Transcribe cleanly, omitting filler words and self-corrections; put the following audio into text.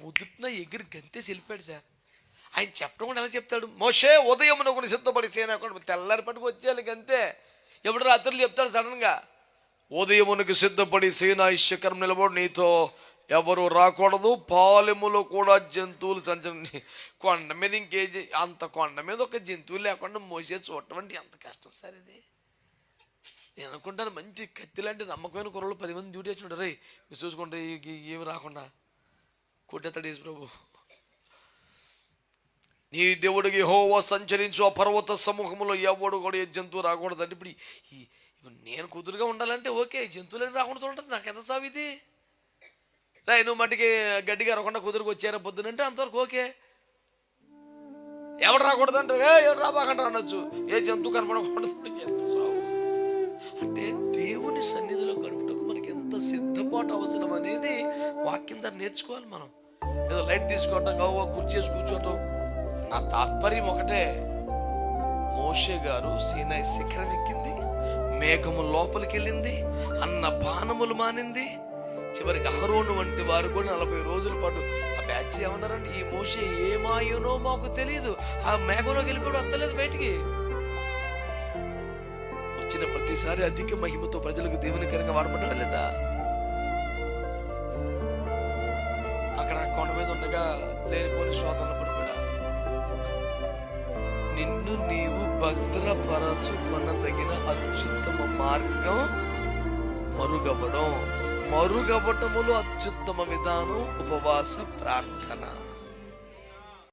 ఉదుపున ఎగిరి గంతేసి వెళ్ళిపోయాడు సార్. ఆయన చెప్పడం కూడా ఎలా చెప్తాడు? మోషే ఉదయం ఒకటి సిద్ధపడి సేన తెల్లారి పట్టుకు వచ్చేయాలి గంతే. ఎప్పుడు రాత్రులు చెప్తాడు సడన్గా, ఉదయమునకు సిద్ధపడి సేనా శిఖరం నిలబడి నీతో ఎవరు రాకూడదు, పాలెములో కూడా జంతువులు సంచరి. కొండ మీద ఇంకేజీ అంత కొండ మీద ఒక జంతువు లేకుండా మోసే చూడటం అంటే ఎంత కష్టం సార్ ఇది. నేను అనుకుంటాను మంచి కత్తి లాంటి నమ్మకమైన కుర్రలు 10 మంది డ్యూటీ వచ్చి ఉంటారు. మీరు చూసుకుంటే ఏమి రాకుండా కొట్టేస్తాడు యేసు ప్రభు. నీ దేవుడికి యెహోవా సంచరించు ఆ పర్వత సమూహంలో ఎవడు కూడా ఏ జంతువు రాకూడదు అంటే, ఇప్పుడు నేను కుదురుగా ఉండాలంటే ఓకే, జంతువులని రాకుండా చూడండి నాకు ఎంత సాగు ఇది. నువ్వు మట్టికి గడ్డిగా రాకుండా కుదురుకు వచ్చారా పొద్దునంటే అంతవరకు ఓకే. ఎవడు రాకూడదు అంటే ఎవరు రాబాకంటారు అనొచ్చు. ఏ జంతువు కనపడకూడదు ఎంత సాగు. అంటే దేవుని సన్నిధిలో గడుపుటకు మనకి ఎంత సిద్ధపాటు అవసరం అనేది వాక్యం ద్వారా నేర్చుకోవాలి. మనం ఏదో లైట్ తీసుకోవటం, గవ్వ కుర్చేసి కూర్చోవటం. నా తాత్పర్యం ఒకటే, మోషే గారు సీనాయి శిఖరం ఎక్కింది, మేఘము లోపలికి వెళ్ళింది, అన్న పానములు మానింది. చివరికి అహరోను వంటి వారు కూడా 40 రోజుల పాటు ఆ బ్యాచ్ ఏమన్నారంటే, ఈ మోషే ఏమాయోనో మాకు తెలియదు, ఆ మేఘంలోకి వెళ్ళిపోయాడు, వస్తలేదు బయటికి. వచ్చిన ప్రతిసారి అధిక మహిమతో ప్రజలకు దేవునికరంగా వాడబడ్డా లేదా? అక్కడ కొండ మీద ఉండగా లేనిపోని శ్రోతలను పడిపోయా. నిన్ను నీవు భద్రపరచుకొనదగిన అత్యుత్తమ మార్గం మరుగవ్వటములో అత్యుత్తమ విధానం ఉపవాస ప్రార్థన.